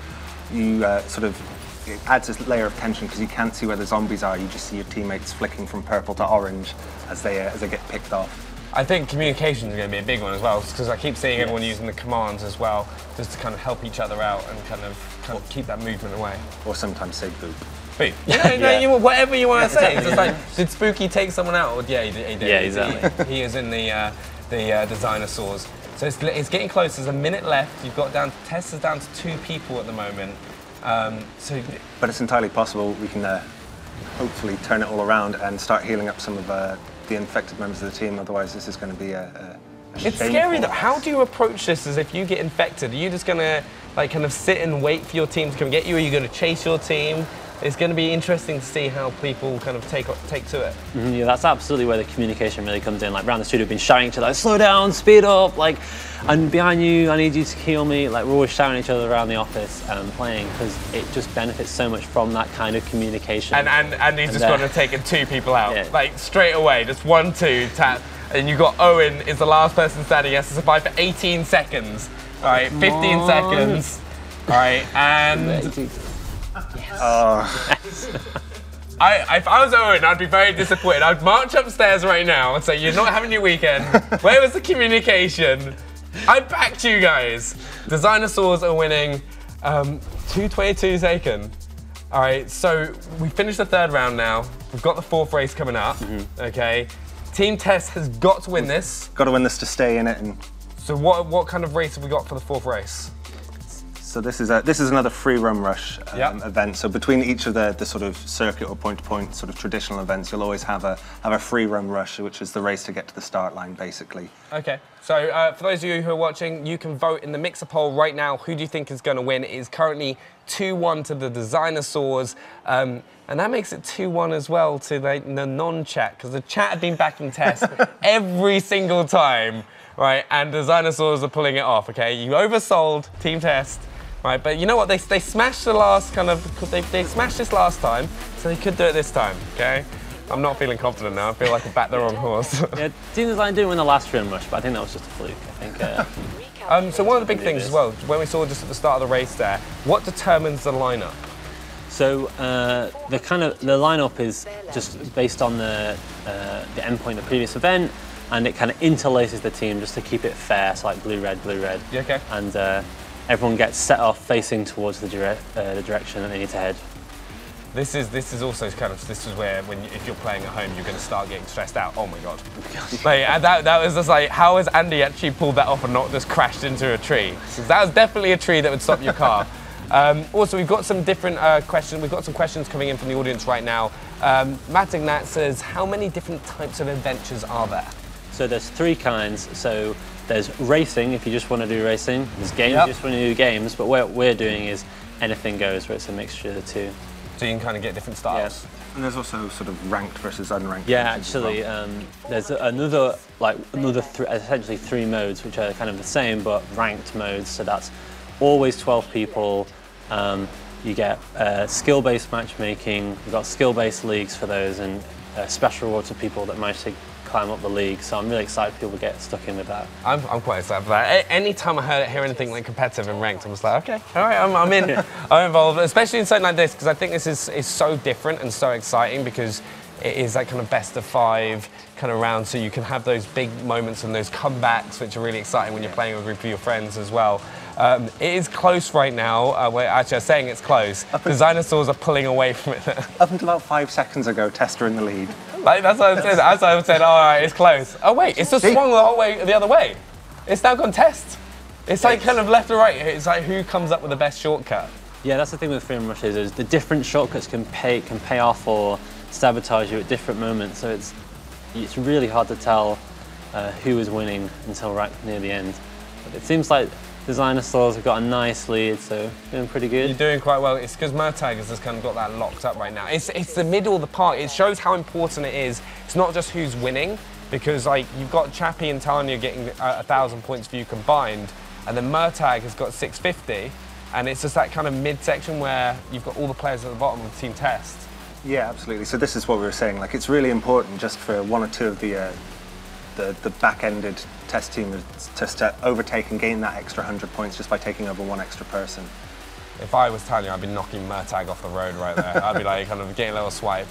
you sort of it adds a layer of tension because you can't see where the zombies are. You just see your teammates flicking from purple to orange as they get picked off.
I think communication is going to be a big one as well, because I keep seeing everyone using the commands as well, just to kind of help each other out and kind of keep that movement away.
Or sometimes say boop.
Boop. Whatever you want to say. It's just like, did Spooky take someone out? Yeah, he did.
Yeah, exactly.
He is in the designer saws. So it's getting close. There's a minute left. You've got Tess is down to 2 people at the moment.
But it's entirely possible we can hopefully turn it all around and start healing up some of the infected members of the team. Otherwise, this is going to be a
It's scary though. How do you approach this as if you get infected? Are you just going to like kind of sit and wait for your team to come get you? Or are you going to chase your team? It's going to be interesting to see how people kind of take to it.
Yeah, that's absolutely where the communication really comes in. Like around the studio, we've been shouting each other, like, slow down, speed up, like, I'm behind you, I need you to heal me. Like we're always shouting each other around the office playing, because it just benefits so much from that kind of communication.
And he's just got to take 2 people out, like straight away, just 1, 2, tap. And you've got Owen is the last person standing. He has to survive for 18 seconds. All right, 15 seconds. All right, and. If I was Owen, I'd be very disappointed. I'd march upstairs right now and say, you're not having your weekend. Where was the communication? I backed you guys. Designer saws are winning 2:22 taken. All right, so we finished the 3rd round now. We've got the 4th race coming up, okay? Team Tess has got to win this.
Got to win this to stay in it. And
so what kind of race have we got for the 4th race?
So this is another free run rush event. So between each of the sort of circuit or point-to-point sort of traditional events, you'll always have a free run rush, which is the race to get to the start line, basically. Okay.
So for those of you who are watching, you can vote in the Mixer poll right now. Who do you think is going to win? It is currently 2-1 to the designer saws. And that makes it 2-1 as well to the non-chat, because the chat had been backing Tess every single time, right? And designer saws are pulling it off, okay? You oversold Team Test. Right, but you know what? They smashed the last they smashed this last time, so they could do it this time. Okay, I'm not feeling confident now. I feel like I backed the wrong horse.
Yeah, Team Design didn't win the last run rush, but I think that was just a fluke. I think.
So one of the big things as well, when we saw just at the start of the race there, what determines the lineup?
So the lineup is just based on the endpoint of the previous event, and it kind of interlaces the team just to keep it fair. So like blue, red, blue, red.
Yeah, okay.
And everyone gets set off facing towards the direction that they need to head.
This is also this is where if you're playing at home, you're going to start getting stressed out. Oh my god! Like that was just like, how has Andy actually pulled that off and not just crashed into a tree? Because that was definitely a tree that would stop your car. Also, we've got some different questions. We've got some questions coming in from the audience right now. Matt Ignat says, how many different types of adventures are there?
So there's 3 kinds. So there's racing, if you just want to do racing. There's games, if you just want to do games. But what we're doing is anything goes, where it's a mixture of the 2.
So you can kind of get different styles.
Yeah. And there's also sort of ranked versus unranked.
Yeah, actually, there's essentially 3 modes, which are kind of the same, but ranked modes. So that's always 12 people. You get skill-based matchmaking. We've got skill-based leagues for those, and special rewards for people that manage to climb up the league. So I'm really excited for people to get stuck in with that.
I'm quite excited for that. Anytime I hear anything like competitive and ranked, I'm just like, okay, all right, I'm in, I'm involved. Especially in something like this, because I think this is so different and so exciting, because it is that kind of best of 5 kind of round, so you can have those big moments and those comebacks, which are really exciting when you're playing with a group of your friends as well. It is close right now. We're actually saying it's close. Designer saws are pulling away from it.
Up until about 5 seconds ago, Tester in the lead.
Like, that's what I said. As I said, all right, it's close. Oh wait, it's just swung the whole way the other way. It's now gone Test. It's like kind of left or right. It's like who comes up with the best shortcut.
Yeah, that's the thing with freedom rushes, is the different shortcuts can pay off or sabotage you at different moments. So it's really hard to tell who is winning until right near the end. But it seems like Designer Saws have got a nice lead, so doing pretty good.
You're doing quite well. It's because Murtag has just kind of got that locked up right now. It's the middle of the park. It shows how important it is. It's not just who's winning, because like you've got Chappie and Tanya getting 1,000 points for you combined, and then Murtag has got 650, and it's just that kind of mid-section where you've got all the players at the bottom of the team Test.
Yeah, absolutely. So this is what we were saying. Like, it's really important just for 1 or 2 of the back-ended Test team to overtake and gain that extra 100 points just by taking over 1 extra person.
If I was telling you, I'd be knocking Murtag off the road right there. I'd be like kind of getting a little swipe.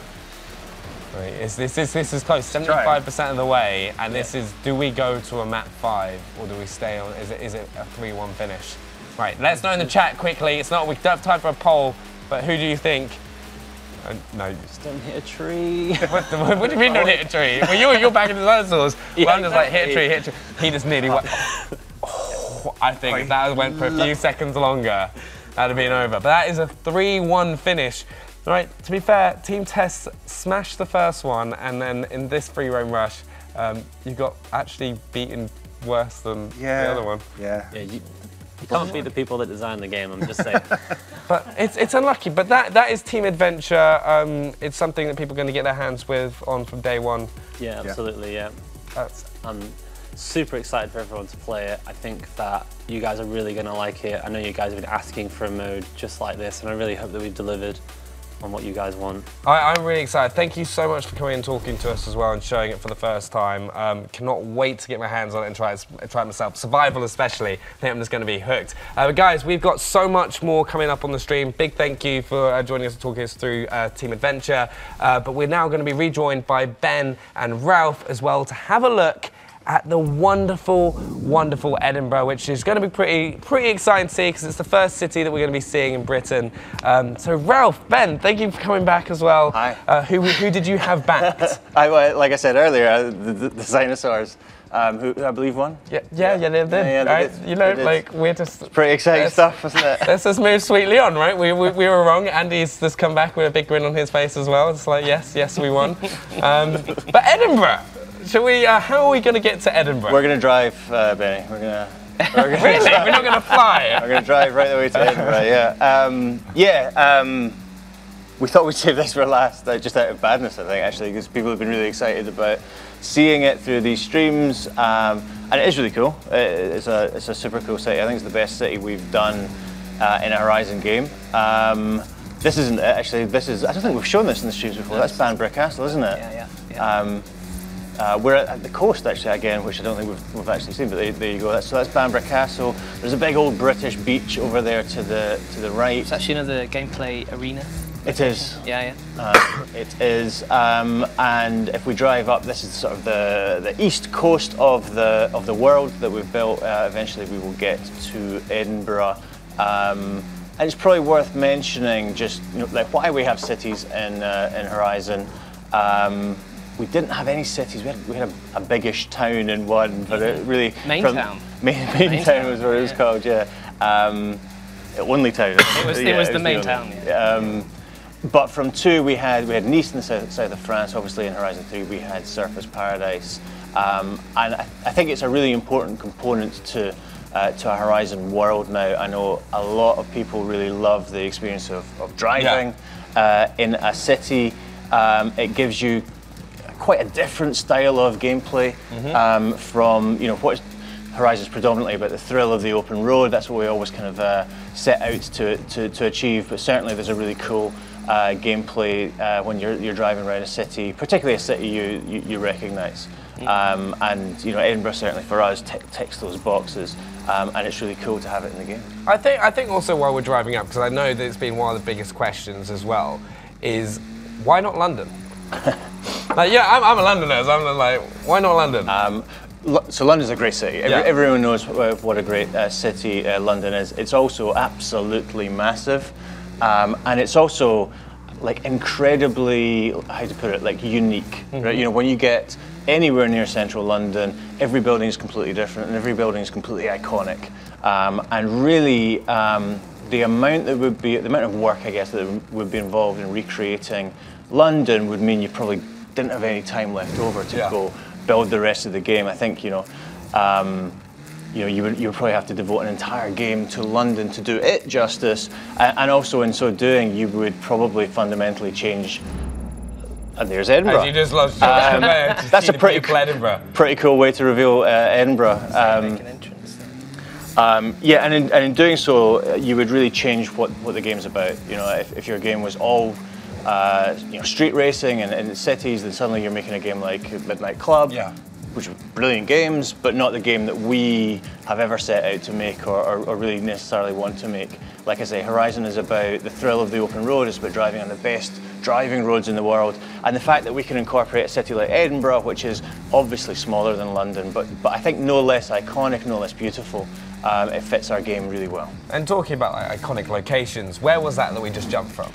Right, this is close, 75% of the way, and this is, do we go to a map 5 or do we stay on, is it a 3-1 finish? Right, let us know in the chat quickly. It's not, we don't have time for a poll, but who do you think? No.
Just don't hit a tree.
What do you mean don't hit a tree? Well, you're back in the dinosaurs.
Yeah,
well, I'm just like, hit a tree, hit a tree. He just nearly went. Oh, I think if that went for a few seconds longer, that'd have been over. But that is a 3-1 finish. Right, to be fair, Team Test smashed the first one, and then in this free roam rush, you got actually beaten worse than the other one.
Yeah.
You can't beat the people that designed the game, I'm just saying.
But it's unlucky, but that is Team Adventure. It's something that people are going to get their hands on from day one.
Yeah, absolutely, yeah. I'm super excited for everyone to play it. I think that you guys are really going to like it. I know you guys have been asking for a mode just like this, and I really hope that we've delivered on what you guys want. I'm
really excited. Thank you so much for coming and talking to us as well and showing it for the first time. Cannot wait to get my hands on it and try it myself. Survival especially. I think I'm just going to be hooked. But guys, we've got so much more coming up on the stream. Big thank you for joining us and talking us through Team Adventure. But we're now going to be rejoined by Ben and Ralph as well to have a look at the wonderful, wonderful Edinburgh, which is going to be pretty exciting to see because it's the first city that we're going to be seeing in Britain. So Ralph, Ben, thank you for coming back as well.
Hi.
Who did you have backed?
Like I said earlier, the dinosaurs, who I believe won.
They did. Right? You know, like we're just
it's pretty exciting stuff, wasn't it?
Let's just move sweetly on, right? We were wrong. Andy's just come back with a big grin on his face as well. It's like yes, we won. But Edinburgh. Shall we? How are we going to get to Edinburgh?
We're going to drive, Benny. We're going
to. Really? We're not going to fly.
We're going to drive right the way to Edinburgh. Yeah. We thought we'd save this for last, just out of badness, I think, actually, because people have been really excited about seeing it through these streams, and it is really cool. It's a super cool city. I think it's the best city we've done in a Horizon game. This isn't actually. This is. I don't think we've shown this in the streams before. That's Banbury Castle, isn't it?
Yeah.
We're at the coast actually again, which I don't think we've actually seen, but there you go. So that's Banbury Castle. There's a big old British beach over there to the right.
It's actually another gameplay arena.
It is.
Yeah.
It is, and if we drive up, this is sort of the east coast of the world that we've built. Eventually, we will get to Edinburgh. And it's probably worth mentioning just like why we have cities in Horizon. We didn't have any cities. We had a biggish town in one, but it really
Main town
was what it was called. Yeah, only town.
It was the main town. Yeah.
But from 2 we had Nice in the south of France. Obviously in Horizon 3 we had Surfers Paradise, and I think it's a really important component to a Horizon world now. I know a lot of people really love the experience of driving in a city. It gives you quite a different style of gameplay from what Horizon's predominantly about the thrill of the open road. That's what we always kind of set out to achieve. But certainly there's a really cool gameplay when you're driving around a city, particularly a city you recognise. And Edinburgh certainly for us ticks those boxes, and it's really cool to have it in the game. I
think also while we're driving up, because I know that it's been one of the biggest questions as well, is why not London? I'm a Londoner, so I'm like, why not London?
So London's a great city. Everyone knows what a great city London is. It's also absolutely massive, and it's also like incredibly, how to put it, like unique. Right? When you get anywhere near central London, every building is completely different, and every building is completely iconic. And really, the amount of work, I guess, that would be involved in recreating London would mean you probably didn't have any time left over to go build the rest of the game. I think you would probably have to devote an entire game to London to do it justice, and also in so doing you would probably fundamentally change. And there's Edinburgh.
As you just lost
that's a pretty cool way to reveal Edinburgh. And in doing so, you would really change what the game's about. If your game was all street racing and cities, then suddenly you're making a game like Midnight Club. which are brilliant games, but not the game that we have ever set out to make or really necessarily want to make. Like I say, Horizon is about the thrill of the open road, it's about driving on the best driving roads in the world, and the fact that we can incorporate a city like Edinburgh, which is obviously smaller than London, but I think no less iconic, no less beautiful. It fits our game really well.
And talking about like, iconic locations, where was that we just jumped from?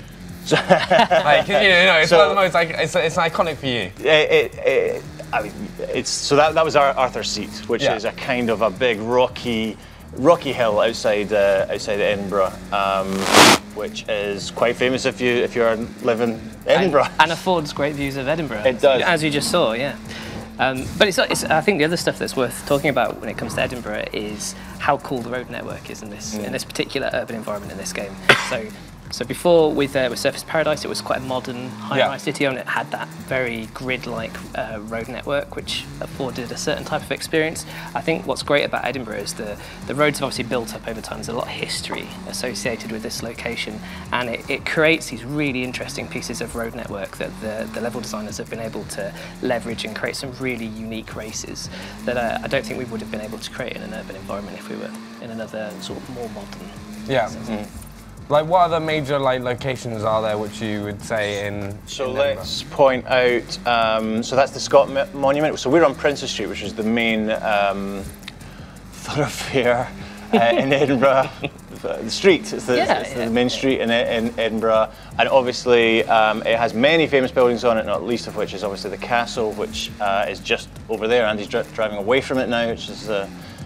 Like, it's one of the most, like, it's iconic for you.
I mean, that was Arthur's Seat, which is a kind of a big rocky hill outside Edinburgh, which is quite famous if you live in Edinburgh.
And affords great views of Edinburgh.
It does,
as you just saw, yeah. But I think the other stuff that's worth talking about when it comes to Edinburgh is how cool the road network is in this particular urban environment in this game. So before with Surface Paradise, it was quite a modern high-rise city, and it had that very grid-like road network, which afforded a certain type of experience. I think what's great about Edinburgh is the roads have obviously built up over time. There's a lot of history associated with this location, and it creates these really interesting pieces of road network that the level designers have been able to leverage and create some really unique races that I don't think we would have been able to create in an urban environment if we were in another sort of more modern.
Yeah. Like, what other major locations are there which you would say in?
So let's point out. So that's the Scott Monument. So we're on Princess Street, which is the main thoroughfare in Edinburgh. The street. It's the main street in Edinburgh, and obviously it has many famous buildings on it. Not least of which is obviously the castle, which is just over there. Andy's driving away from it now, which is.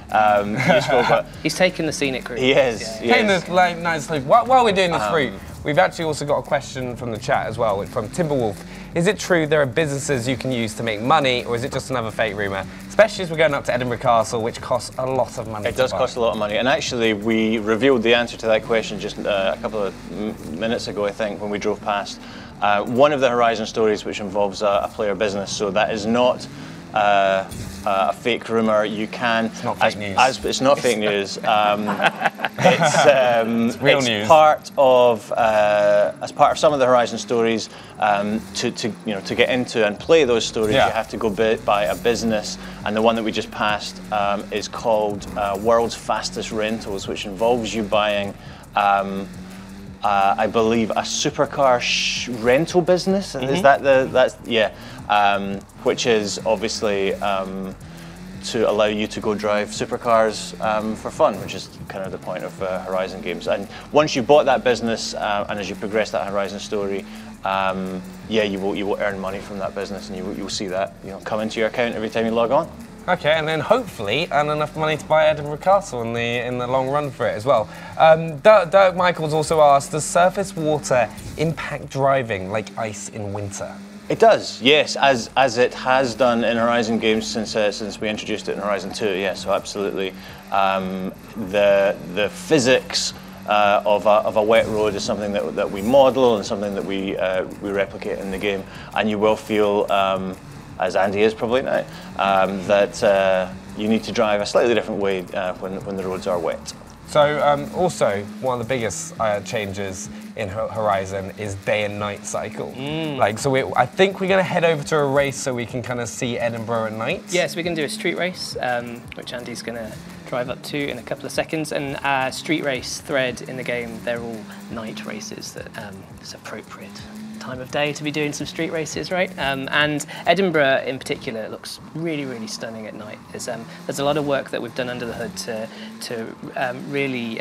Useful, but
he's taken the scenic route.
He is.
Taking this nice loop. While we're doing this route, we've actually also got a question from the chat as well, from Timberwolf. Is it true there are businesses you can use to make money, or is it just another fake rumour? Especially as we're going up to Edinburgh Castle, which costs a lot of money.
It does cost a lot of money, and actually we revealed the answer to that question just a couple of minutes ago, I think, when we drove past. One of the Horizon stories which involves a player business, so that is not a fake rumour. You can.
It's not fake news.
It's not fake news.
It's real news.
As part of some of the Horizon stories, to get into and play those stories, you have to go buy a business, and the one that we just passed is called World's Fastest Rentals, which involves you buying. I believe a supercar rental business. Is that which is obviously to allow you to go drive supercars for fun, which is kind of the point of Horizon games. And once you bought that business, and as you progress that Horizon story, you will earn money from that business, and you will see that come into your account every time you log on.
Okay, and then hopefully earn enough money to buy Edinburgh Castle in the long run for it as well. Dirk Michaels also asked, does surface water impact driving like ice in winter?
It does, yes, as it has done in Horizon games since we introduced it in Horizon 2. Yes, so absolutely. The physics of a wet road is something that we model and something that we replicate in the game, and you will feel. As Andy is probably now, that you need to drive a slightly different way when the roads are wet.
So also, one of the biggest changes in Horizon is day and night cycle. I think we're going to head over to a race so we can kind of see Edinburgh at night.
Yes, we can do a street race, which Andy's going to drive up to in a couple of seconds. And street race thread in the game, they're all night races that is appropriate time of day to be doing some street races, right? And Edinburgh in particular looks really, really stunning at night. There's a lot of work that we've done under the hood to really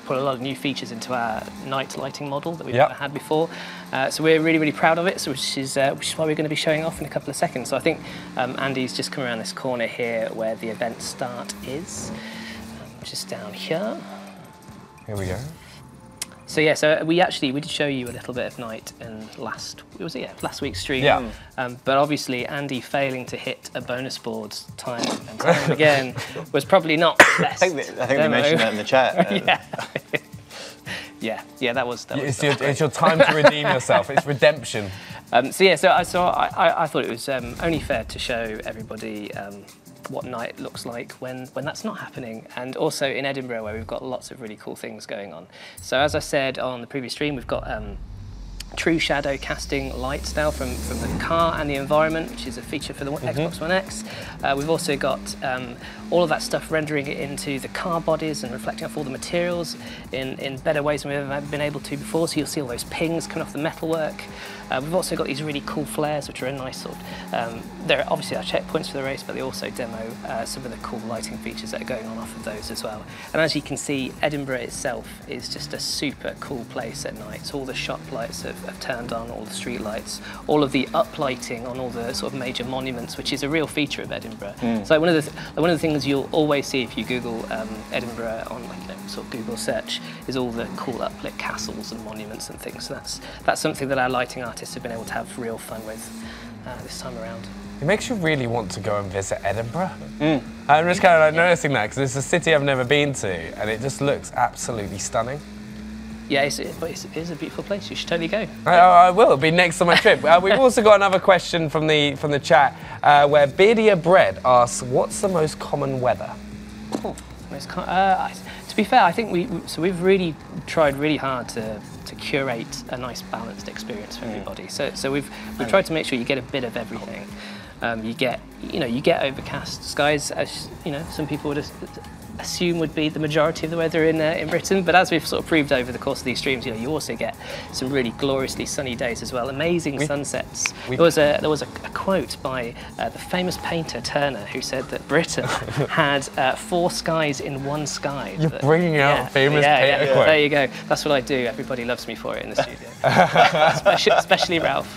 put a lot of new features into our night lighting model that we've never had before. So we're really, really proud of it, which is why we're going to be showing off in a couple of seconds. So I think Andy's just come around this corner here where the event start is, just down here.
Here we go.
So yeah, so we did show you a little bit of night in last week's stream.
Yeah.
But obviously Andy failing to hit a bonus board time and time again was probably not the best.
I think they mentioned that in the chat.
Yeah, that was
it's your time to redeem yourself. It's redemption.
I thought it was only fair to show everybody what night looks like when that's not happening, and also in Edinburgh where we've got lots of really cool things going on. So as I said on the previous stream, we've got true shadow casting lights now from the car and the environment, which is a feature for the Xbox One X. We've also got all of that stuff rendering it into the car bodies and reflecting off all the materials in better ways than we've ever been able to before. So you'll see all those pings coming off the metalwork. We've also got these really cool flares, which are a nice sort of, they're obviously our checkpoints for the race, but they also demo some of the cool lighting features that are going on off of those as well. And as you can see, Edinburgh itself is just a super cool place at night. So all the shop lights have turned on, all the street lights, all of the uplighting on all the sort of major monuments, which is a real feature of Edinburgh. So one of the things you'll always see if you Google Edinburgh on like sort of Google search is all the cool uplit castles and monuments and things. So that's something that our lighting artists have been able to have real fun with this time around.
It makes you really want to go and visit Edinburgh. I'm just kind of like noticing that because it's a city I've never been to, and it just looks absolutely stunning.
Yeah, it is a beautiful place. You should totally go.
I will. It'll be next on my trip. We've also got another question from the chat where Beardier Bread asks, "What's the most common weather?"
To be fair, I think we've really tried really hard to curate a nice balanced experience for everybody. So we've tried to make sure you get a bit of everything. You get overcast skies, as some people would assume would be the majority of the weather in Britain, but as we've sort of proved over the course of these streams, you also get some really gloriously sunny days as well, amazing sunsets. There was a quote by the famous painter Turner who said that Britain had 4 skies in one sky.
You're bringing out famous painter quote.
There you go. That's what I do. Everybody loves me for it in the studio, especially Ralph.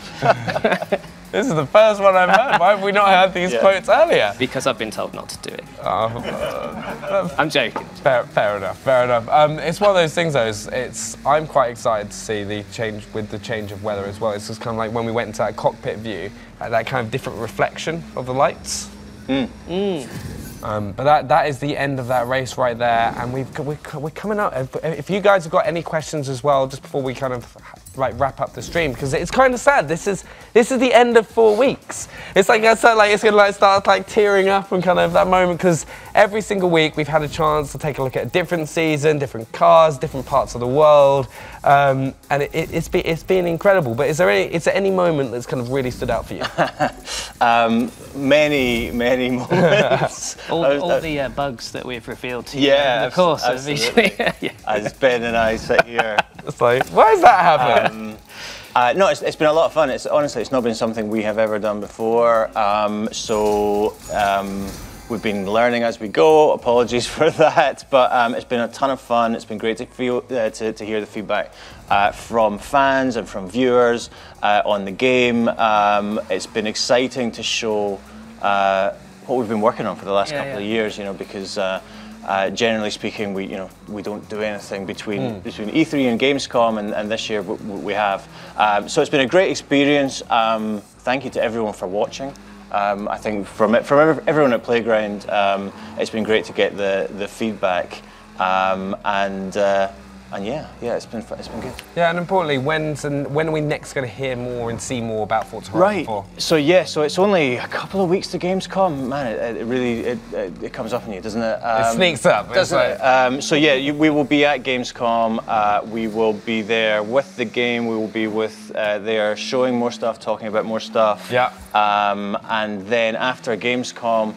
This is the first one I've heard. Why have we not heard these quotes earlier?
Because I've been told not to do it. I'm joking.
Fair enough. It's one of those things though, I'm quite excited to see the change of weather as well. It's just kind of like when we went into that cockpit view, that kind of different reflection of the lights. But that is the end of that race right there, and we're coming up. If you guys have got any questions as well, just before we kind of wrap up the stream, because it's kind of sad. This is the end of 4 weeks. It's like it's gonna start tearing up and kind of that moment, because every single week we've had a chance to take a look at a different season, different cars, different parts of the world, and it's been incredible. But is there any moment that's kind of really stood out for you?
Many moments.
all the bugs that we've revealed to you
over
the course of each week.
As Ben and I sit here.
It's like, why does that happen?
No, it's been a lot of fun. Honestly, it's not been something we have ever done before. We've been learning as we go. Apologies for that, but it's been a ton of fun. It's been great to to hear the feedback from fans and from viewers on the game. It's been exciting to show what we've been working on for the last couple of years. Because generally speaking, we don't do anything between E3 and Gamescom, and this year we have. So it's been a great experience. Thank you to everyone for watching. I think from everyone at Playground, it's been great to get the feedback, and it's been good.
Yeah, and importantly, when are we next going to hear more and see more about Forza Horizon 4?
So it's only a couple of weeks to Gamescom. Man, it really comes up on you, doesn't it?
It sneaks up,
doesn't it? We will be at Gamescom. We will be there with the game. We will be there showing more stuff, talking about more stuff.
Yeah.
And then after Gamescom,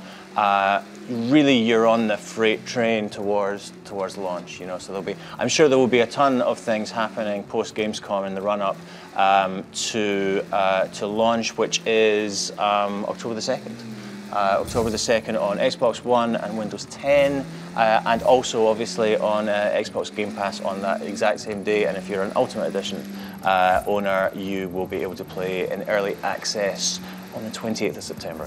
really you're on the freight train towards launch. So I'm sure there will be a ton of things happening post Gamescom in the run-up to launch, which is October the 2nd. October the 2nd on Xbox One and Windows 10, and also obviously on Xbox Game Pass on that exact same day. And if you're an Ultimate Edition owner, you will be able to play in early access on the 28th of September.